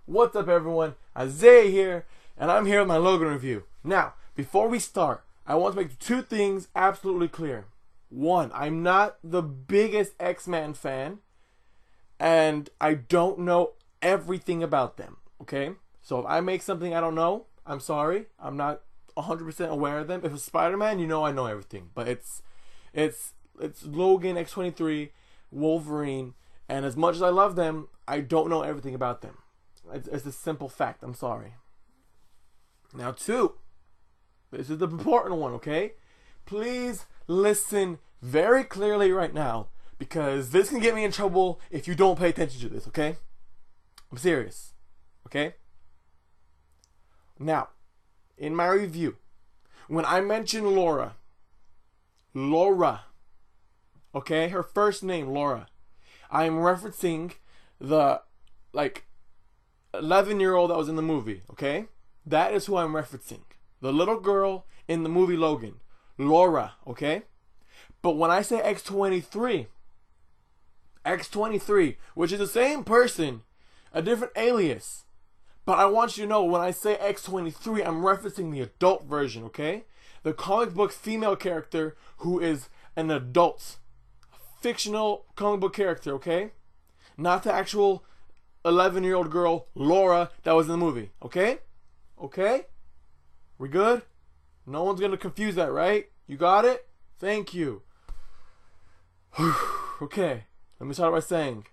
What's up, everyone? Isaiah here, and I'm here with my Logan review. Now, before we start, I want to make two things absolutely clear. One, I'm not the biggest X-Men fan, and I don't know everything about them, okay? So if I make something I don't know, I'm sorry. I'm not 100% aware of them. If it's Spider-Man, you know I know everything. But it's Logan, X-23, Wolverine, and as much as I love them, I don't know everything about them. It's a simple fact. I'm sorry. Now, two. This is the important one, okay? Please listen very clearly right now, because this can get me in trouble if you don't pay attention to this, okay? I'm serious, okay? Now, in my review, when I mention Laura, okay, her first name, Laura, I am referencing the, 11-year-old that was in the movie, okay? That is who I'm referencing. The little girl in the movie Logan. Laura, okay? But when I say X-23, which is the same person, a different alias. But I want you to know, when I say X-23, I'm referencing the adult version, okay? The comic book female character who is an adult. Fictional comic book character, okay? Not the actual 11-year-old girl, Laura, that was in the movie, okay? Okay? We good? No one's gonna confuse that, right? You got it? Thank you. Okay, let me start by saying,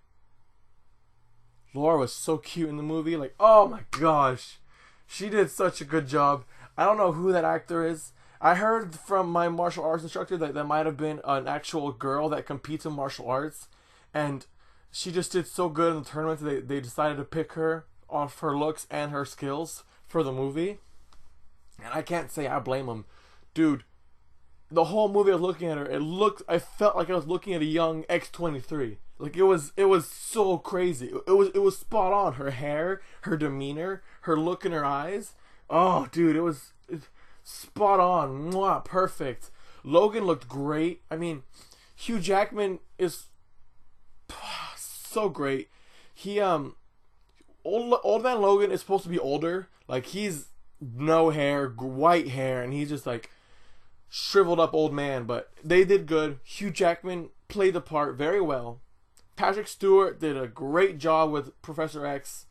Laura was so cute in the movie. Like, oh my gosh, she did such a good job. I don't know who that actor is. I heard from my martial arts instructor that there might have been an actual girl that competes in martial arts, and she just did so good in the tournament. They decided to pick her off her looks and her skills for the movie. And I can't say I blame them. Dude, the whole movie I was looking at her, I felt like I was looking at a young X-23. Like, it was so crazy. It was spot on. Her hair, her demeanor, her look in her eyes. Oh, dude, it's spot on. Mwah, perfect. Logan looked great. I mean, Hugh Jackman is so great. He old man Logan is supposed to be older. Like, he's no hair, white hair, and he's just like shriveled up old man. But they did good. Hugh Jackman played the part very well. Patrick Stewart did a great job with Professor X.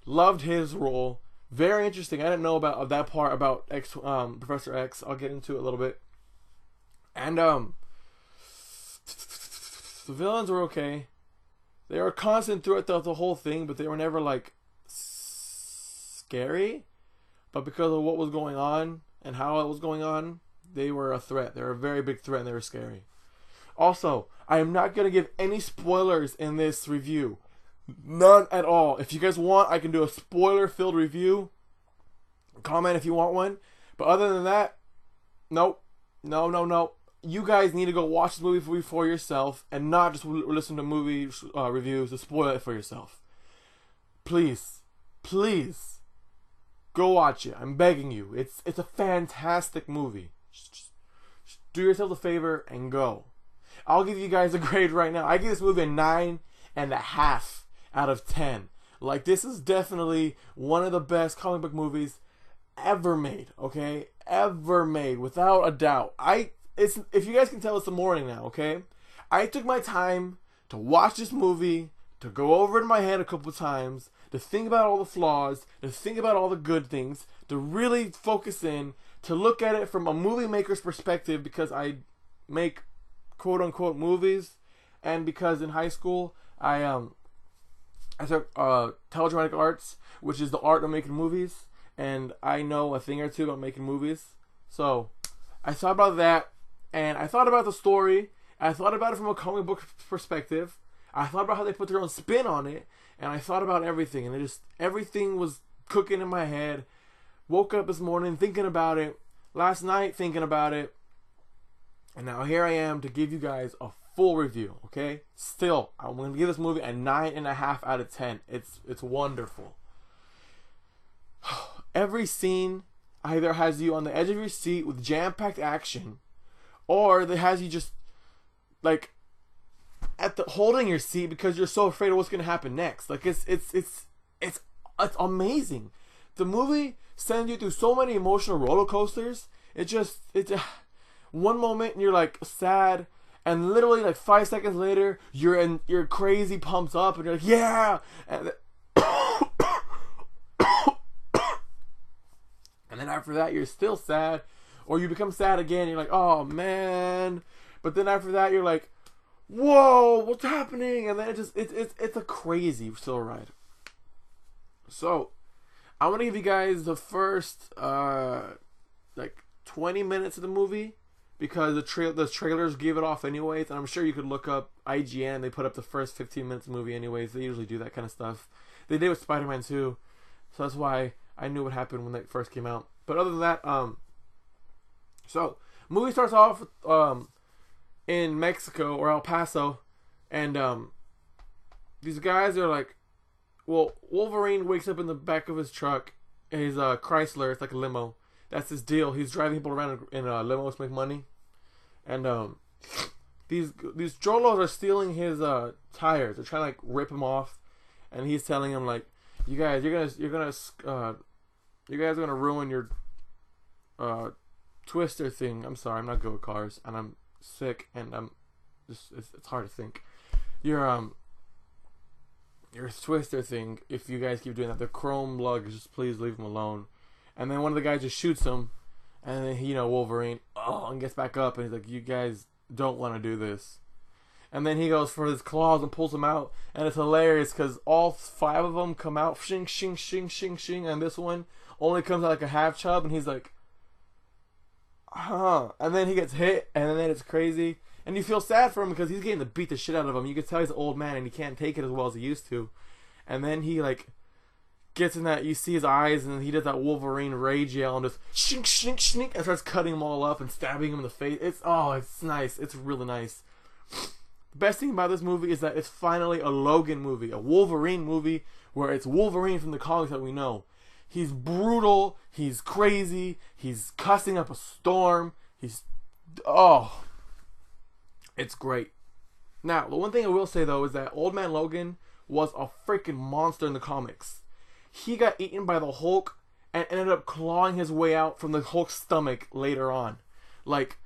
Loved his role. Very interesting. I didn't know about that part about Professor X. I'll get into it a little bit. And the villains were okay. They were constant throughout the whole thing, but they were never like scary. But because of what was going on and how it was going on, they were a threat. They were a very big threat, and they were scary. Also, I am not going to give any spoilers in this review. None at all. If you guys want, I can do a spoiler-filled review. Comment if you want one. But other than that, nope. No. You guys need to go watch this movie for yourself and not just listen to movie reviews to spoil it for yourself. Please. Go watch it. I'm begging you. It's a fantastic movie. Just do yourself a favor and go. I'll give you guys a grade right now. I give this movie a 9.5 out of 10. Like, this is definitely one of the best comic book movies ever made. Okay, ever made, without a doubt. If you guys can tell, it's the morning now. Okay, I took my time to watch this movie, to go over it in my head a couple times, to think about all the flaws, to think about all the good things, to really focus in, to look at it from a movie maker's perspective, because I make quote-unquote movies, and because in high school I took teledramatic arts, which is the art of making movies, and I know a thing or two about making movies. So I thought about that, and I thought about the story. I thought about it from a comic book perspective. I thought about how they put their own spin on it, and I thought about everything, and everything was cooking in my head. Woke up this morning thinking about it, last night thinking about it, and now here I am to give you guys a full review, okay? Still, I'm going to give this movie a 9.5 out of 10. It's wonderful. Every scene either has you on the edge of your seat with jam-packed action, or it has you just like holding your seat because you're so afraid of what's going to happen next. Like, it's it's amazing. The movie sends you through so many emotional roller coasters. It's one moment and you're like sad, and literally like 5 seconds later you're crazy pumped up and you're like, yeah, and then after that you're still sad, or you become sad again. You're like, oh man, but then after that you're like, whoa, what's happening? And then it's a crazy still ride. So I want to give you guys the first like 20 minutes of the movie, because the trailers give it off anyways, and I'm sure you could look up IGN. They put up the first 15 minutes of the movie anyways. They usually do that kind of stuff. They did with Spider-Man 2, so that's why I knew what happened when that first came out. But other than that, so movie starts off in Mexico or El Paso, and these guys are like, well, Wolverine wakes up in the back of his truck, his Chrysler. It's like a limo. That's his deal. He's driving people around in limos to make money, and these Jolos are stealing his tires. They're trying to like rip him off, and he's telling them like, you guys are gonna ruin your Twister thing. I'm sorry, I'm not good with cars, and I'm sick, and I'm just it's hard to think. Your Twister thing. If you guys keep doing that, the chrome lugs, just please leave him alone. And then one of the guys just shoots him, and then Wolverine and gets back up, and he's like, you guys don't want to do this. And then he goes for his claws and pulls them out, and it's hilarious because all 5 of them come out, shing, shing, shing, shing, shing, and this one only comes out like a half chub, and he's like, and then he gets hit, and then it's crazy, and you feel sad for him because he's getting to beat the shit out of him. You can tell he's an old man and he can't take it as well as he used to. And then he like gets in that, you see his eyes, and he does that Wolverine rage yell and just shink, shink, shink, and starts cutting them all up and stabbing him in the face. It's nice. It's really nice. The best thing about this movie is that it's finally a Logan movie, a Wolverine movie, where it's Wolverine from the comics that we know. He's brutal, he's crazy, he's cussing up a storm, it's great. Now, the one thing I will say though is that Old Man Logan was a freaking monster in the comics. He got eaten by the Hulk and ended up clawing his way out from the Hulk's stomach later on. Like,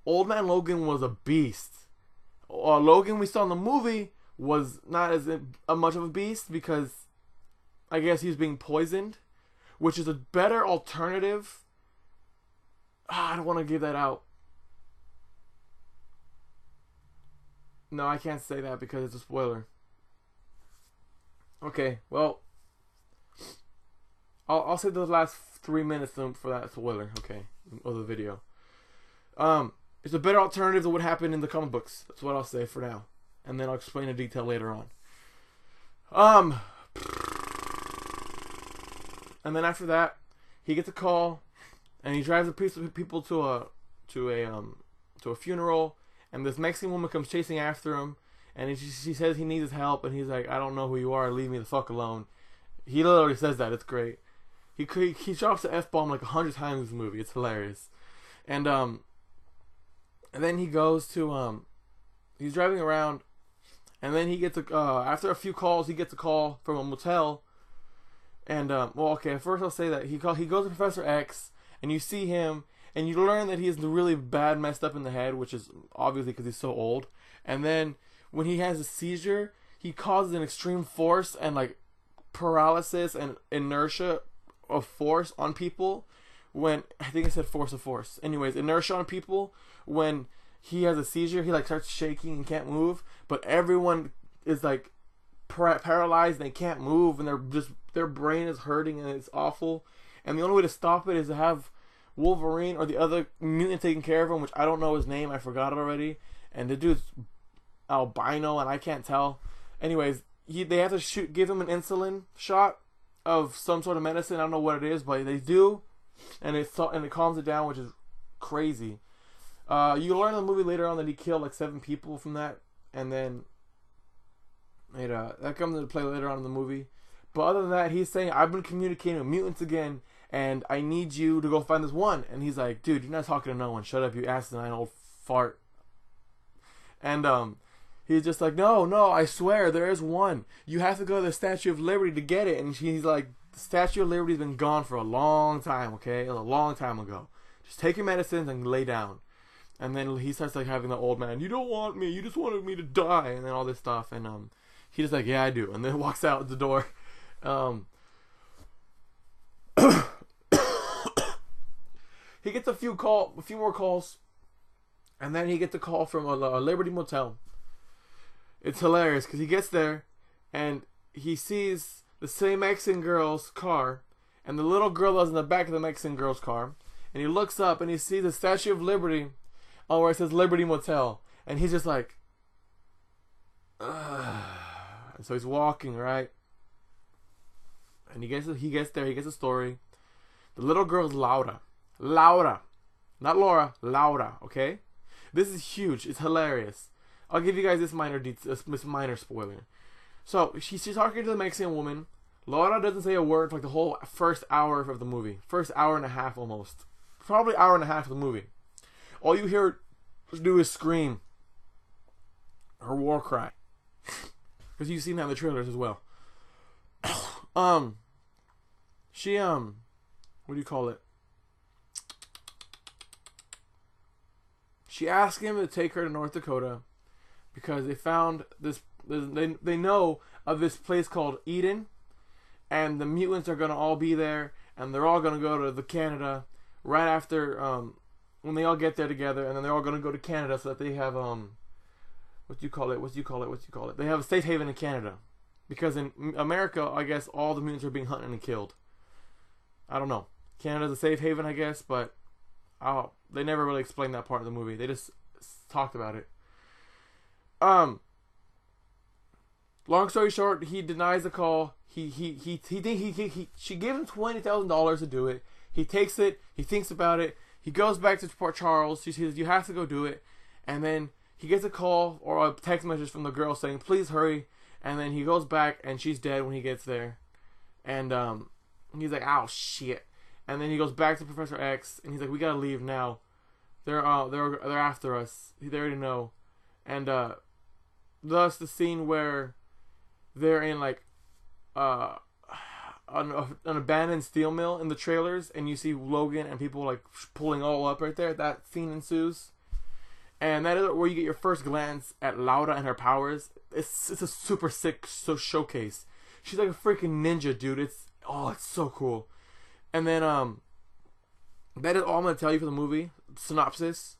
Old Man Logan was a beast. Logan we saw in the movie was not as much of a beast because I guess he was being poisoned, which is a better alternative. I don't want to give that out. No, I can't say that because it's a spoiler. Okay, well, I'll say the last 3 minutes for that spoiler, okay, of the video. It's a better alternative to what happened in the comic books. That's what I'll say for now, and then I'll explain in detail later on. And then after that, he gets a call, and he drives a piece of people to a funeral, and this Mexican woman comes chasing after him, and she says he needs his help, and he's like, I don't know who you are, leave me the fuck alone. He literally says that. It's great. He drops the F-bomb like 100 times in this movie. It's hilarious. And then he goes to he's driving around, and then he gets after a few calls, he gets a call from a motel. And first I'll say that he goes to Professor X, and you see him, and you learn that he's really bad, messed up in the head, which is obviously because he's so old. And then when he has a seizure, he causes an extreme force and like paralysis and inertia of force on people. When I think I said force of force. Anyways, inertia on people when he has a seizure. He like starts shaking and can't move, but everyone is like paralyzed and they can't move, and their brain is hurting and it's awful. And the only way to stop it is to have Wolverine or the other mutant taking care of him, which I don't know his name. I forgot it already. And the dude's albino and I can't tell. Anyways, they have to give him an insulin shot of some sort of medicine. I don't know what it is, but they do. And it calms it down, which is crazy. You learn in the movie later on that he killed like 7 people from that, and then that comes into play later on in the movie. But other than that, he's saying, I've been communicating with mutants again, and I need you to go find this one. And he's like, dude, you're not talking to no one. Shut up, you asinine old fart. And He's just like, no, no, I swear there is one. You have to go to the Statue of Liberty to get it. And he's like, the Statue of Liberty's been gone for a long time, okay? A long time ago. Just take your medicines and lay down. And then he starts like having the old man, you don't want me, you just wanted me to die, and then all this stuff. And he's just like, yeah, I do. And then walks out the door. He gets a few more calls, and then he gets a call from a Liberty Motel. It's hilarious because he gets there, and he sees the same Mexican girl's car, and the little girl was in the back of the Mexican girl's car, and he looks up and he sees the Statue of Liberty, where it says Liberty Motel, and he's just like, ugh. And so he's walking, right, and he gets there, he gets a story. The little girl's Laura, not Laura, Laura. Okay, this is huge. It's hilarious. I'll give you guys this minor spoiler. So she's talking to the Mexican woman. Laura doesn't say a word for like the whole first hour of the movie, first hour and a half almost, probably hour and a half of the movie. All you hear her do is scream, her war cry, because you've seen that in the trailers as well. She what do you call it? She asked him to take her to North Dakota because they found this. They know of this place called Eden, and the mutants are gonna all be there, and they're all gonna go to the Canada right after when they all get there together, and then they're all gonna go to Canada so that they have what do you call it? They have a safe haven in Canada, because in America, I guess all the mutants are being hunted and killed. I don't know. Canada's a safe haven, I guess, but they never really explained that part of the movie. They just talked about it. Long story short, he denies the call. She gave him $20,000 to do it. He takes it. He thinks about it. He goes back to Port Charles. She says, "You have to go do it." And then he gets a call or a text message from the girl saying, "Please hurry." And then he goes back, and she's dead when he gets there. And he's like, "Oh shit." And then he goes back to Professor X, and he's like, "We gotta leave now. They're after us. They already know." And thus the scene where they're in like an abandoned steel mill in the trailers, and you see Logan and people like pulling all up right there. That scene ensues, and that is where you get your first glance at Laura and her powers. It's a super sick showcase. She's like a freaking ninja, dude. It's so cool. And then that is all I'm gonna tell you for the movie synopsis.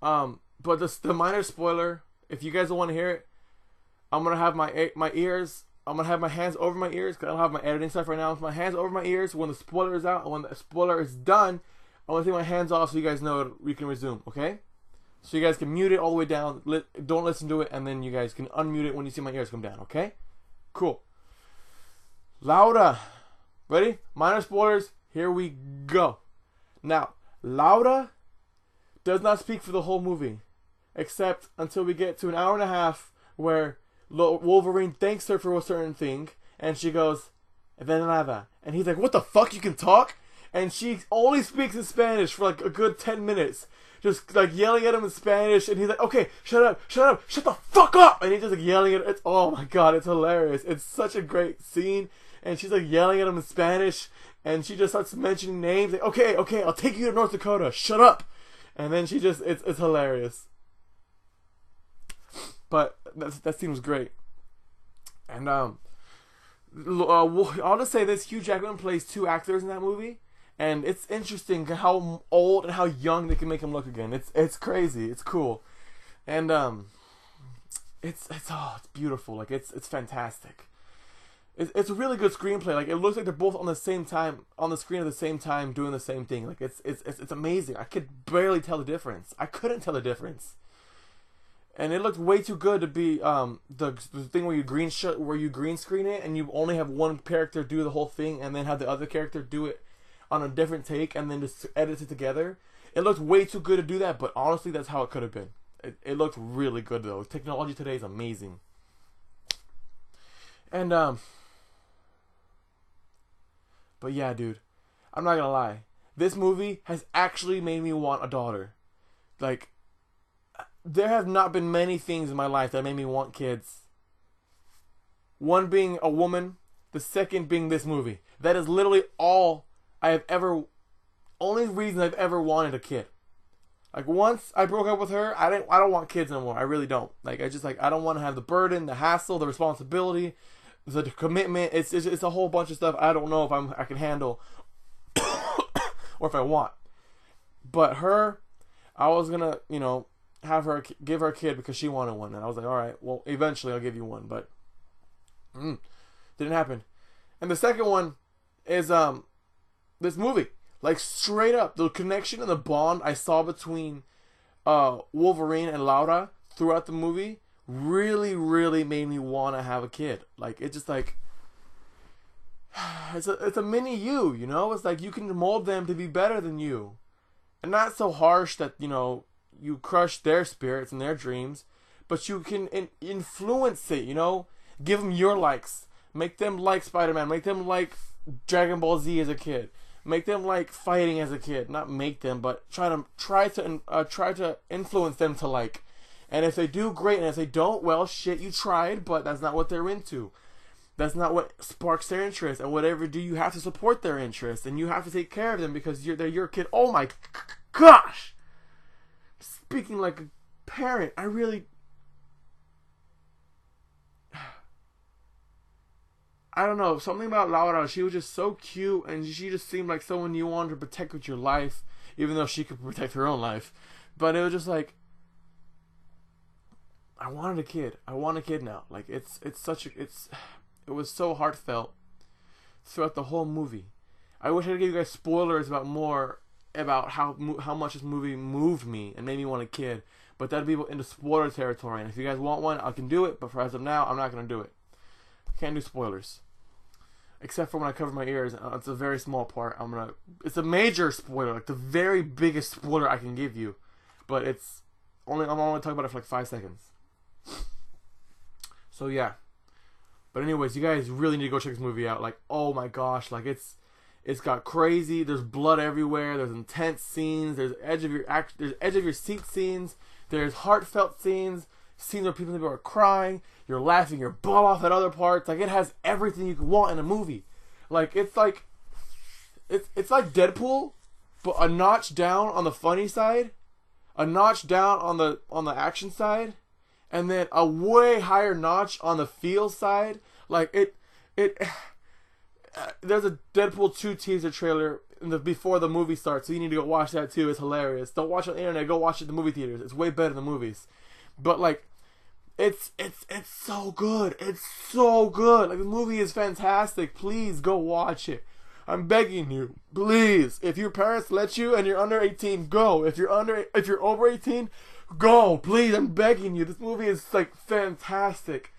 But the minor spoiler, if you guys don't want to hear it, I'm gonna have my ears. I'm gonna have my hands over my ears because I don't have my editing stuff right now. With my hands over my ears when the spoiler is out, and when the spoiler is done, I want to take my hands off so you guys know we can resume. Okay? So you guys can mute it all the way down. Don't listen to it, and then you guys can unmute it when you see my ears come down. Okay? Cool. Laura, ready? Minor spoilers. Here we go. Now, Laura does not speak for the whole movie, except until we get to an hour and a half where Wolverine thanks her for a certain thing, and she goes, "Venada," and he's like, "What the fuck? You can talk?" And she only speaks in Spanish for like a good 10 minutes, just like yelling at him in Spanish, and he's like, "Okay, shut up, shut the fuck up!" And he's just like yelling at it. Oh my god, it's hilarious. It's such a great scene, and she's like yelling at him in Spanish, and she just starts mentioning names. Like, okay, I'll take you to North Dakota. Shut up. And then she just, it's hilarious. But that scene was great. And I'll just say this: Hugh Jackman plays two actors in that movie, and it's interesting how old and how young they can make him look again. It's crazy. It's cool, and it's beautiful. Like it's fantastic. It's a really good screenplay. Like it looks like they're both on the same time on the screen at the same time doing the same thing. Like it's amazing. I could barely tell the difference. I couldn't tell the difference. And it looked way too good to be the thing where you green screen it and you only have one character do the whole thing and then have the other character do it on a different take and then just edit it together. It looked way too good to do that, but honestly, that's how it could have been. It looked really good though. Technology today is amazing. And but yeah, dude, I'm not gonna lie. This movie has actually made me want a daughter. Like, there have not been many things in my life that made me want kids. One being a woman, the second being this movie. That is literally all I have ever, only reason I've ever wanted a kid. Like once I broke up with her, I don't want kids anymore. I really don't. Like I don't want to have the burden, the hassle, the responsibility, the commitment. It's a whole bunch of stuff I don't know if I can handle or if I want. But her, I was gonna, have her give her a kid because she wanted one, and I was like, all right, well, eventually I'll give you one, but didn't happen. And the second one is this movie. Like straight up, the connection and the bond I saw between Wolverine and Laura throughout the movie really, really made me want to have a kid. Like it's just like it's a mini you, It's like you can mold them to be better than you, and not so harsh that you crush their spirits and their dreams, but you can influence it. Give them your likes, make them like Spider-Man, make them like Dragon Ball Z as a kid. Make them like fighting as a kid. Not make them, but try to influence them to like. And if they do, great. And if they don't, well, shit, you tried, but that's not what they're into. That's not what sparks their interest. And whatever do, you have to support their interest, and you have to take care of them because they're your kid. Oh my gosh! Speaking like a parent, I don't know, something about Laura, she was just so cute, and she just seemed like someone you wanted to protect with your life, even though she could protect her own life. But it was just like, I wanted a kid. I want a kid now. Like, it was so heartfelt throughout the whole movie. I wish I could give you guys spoilers about how much this movie moved me and made me want a kid, but that'd be into spoiler territory, and if you guys want one, I can do it, but for as of now, I'm not going to do it. Can't do spoilers. Except for when I cover my ears. It's a very small part. It's a major spoiler. Like the very biggest spoiler I can give you. But I'm only talking about it for like 5 seconds. So yeah. But anyways, you guys really need to go check this movie out. Like, oh my gosh. Like it's got crazy. There's blood everywhere. There's intense scenes. There's edge of your seat scenes. There's heartfelt scenes. Scenes where people are crying, you're laughing your butt off at other parts. Like it has everything you could want in a movie. Like it's like Deadpool, but a notch down on the funny side, a notch down on the action side, and then a way higher notch on the feel side. Like there's a Deadpool 2 teaser trailer before the movie starts, so you need to go watch that too. It's hilarious. Don't watch it on the internet. Go watch it in the movie theaters. It's way better than the movies. But like, it's so good. It's so good. Like the movie is fantastic. Please go watch it. I'm begging you, please. If your parents let you and you're under 18, go. If you're over 18, go. Please, I'm begging you. This movie is like fantastic.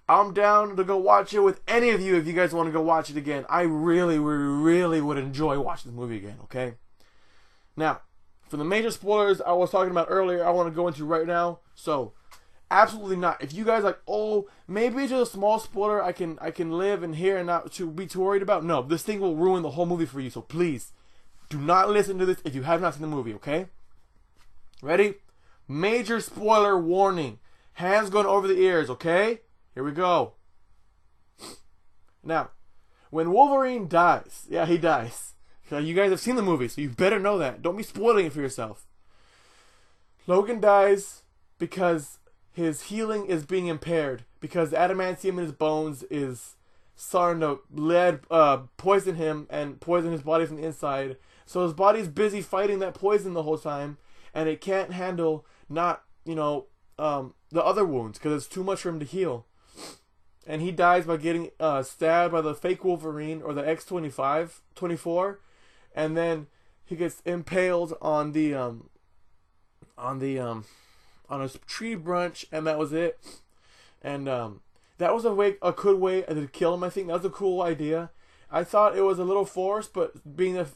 I'm down to go watch it with any of you if you guys want to go watch it again. I really, really would enjoy watching this movie again. Okay. Now, for the major spoilers I was talking about earlier, I want to go into right now. So, absolutely not. If you guys like, oh, maybe it's just a small spoiler I can live and hear and not to be too worried about. No, this thing will ruin the whole movie for you. So please, do not listen to this if you have not seen the movie. Okay? Ready? Major spoiler warning. Hands going over the ears. Okay? Here we go. Now, when Wolverine dies, yeah, he dies. You guys have seen the movie, so you better know that. Don't be spoiling it for yourself. Logan dies because his healing is being impaired, because the adamantium in his bones is starting to poison him and poison his body from the inside. So his body's busy fighting that poison the whole time, and it can't handle the other wounds because it's too much for him to heal. And he dies by getting stabbed by the fake Wolverine or the X-24, and then he gets impaled on a tree branch, and that was it. And that was a good way to kill him. I think that was a cool idea. I thought it was a little forced, but being that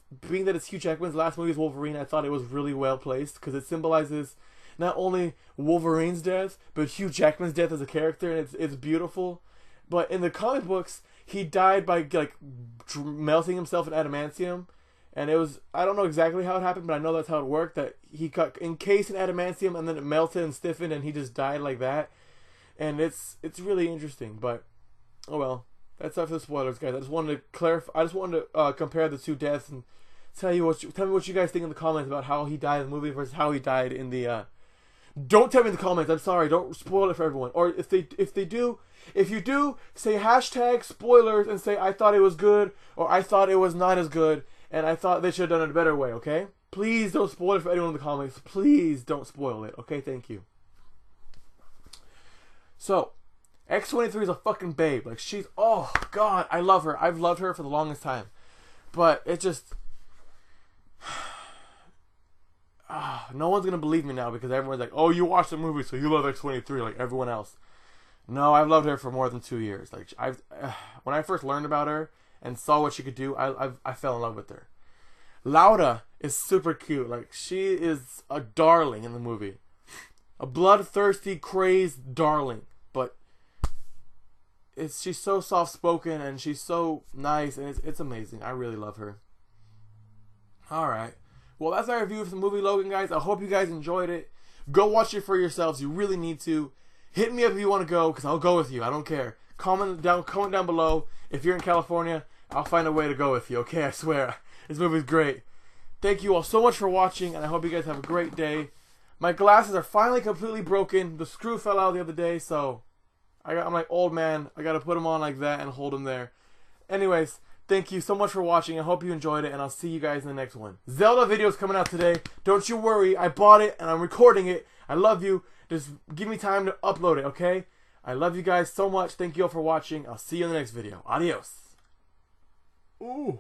it's Hugh Jackman's last movie is Wolverine, I thought it was really well placed because it symbolizes not only Wolverine's death, but Hugh Jackman's death as a character, and it's beautiful. But in the comic books, he died by like melting himself in adamantium, And it was, I don't know exactly how it happened, but I know that's how it worked, that he got encased in adamantium and then it melted and stiffened and he just died like that. And it's really interesting, but oh well. That's not for the spoilers, guys. I just wanted to clarify. I just wanted to compare the two deaths and tell me what you guys think in the comments about how he died in the movie versus how he died in the. Don't tell me in the comments. I'm sorry. Don't spoil it for everyone. Or if you do, say hashtag spoilers and say I thought it was good or I thought it was not as good and I thought they should have done it a better way. Okay? Please don't spoil it for anyone in the comments. Please don't spoil it. Okay? Thank you. So. X-23 is a fucking babe. Like, she's, oh god, I love her. I've loved her for the longest time. But it just, no one's gonna believe me now because everyone's like, oh, you watched the movie, so you love X-23 like everyone else. No, I've loved her for more than 2 years. Like, when I first learned about her and saw what she could do, I fell in love with her. Laura is super cute. Like, she is a darling in the movie. A bloodthirsty, crazed darling. But she's so soft-spoken and she's so nice and it's amazing. I really love her. Alright. Well, that's our review of the movie Logan, guys. I hope you guys enjoyed it. Go watch it for yourselves. You really need to. Hit me up if you want to go because I'll go with you. I don't care. Comment down below. If you're in California, I'll find a way to go with you. Okay, I swear. This movie's great. Thank you all so much for watching and I hope you guys have a great day. My glasses are finally completely broken. The screw fell out the other day, so I'm like old man. I gotta put them on like that and hold them there. Anyways, thank you so much for watching. I hope you enjoyed it, and I'll see you guys in the next one. Zelda video is coming out today. Don't you worry. I bought it, and I'm recording it. I love you. Just give me time to upload it, okay? I love you guys so much. Thank you all for watching. I'll see you in the next video. Adios. Ooh.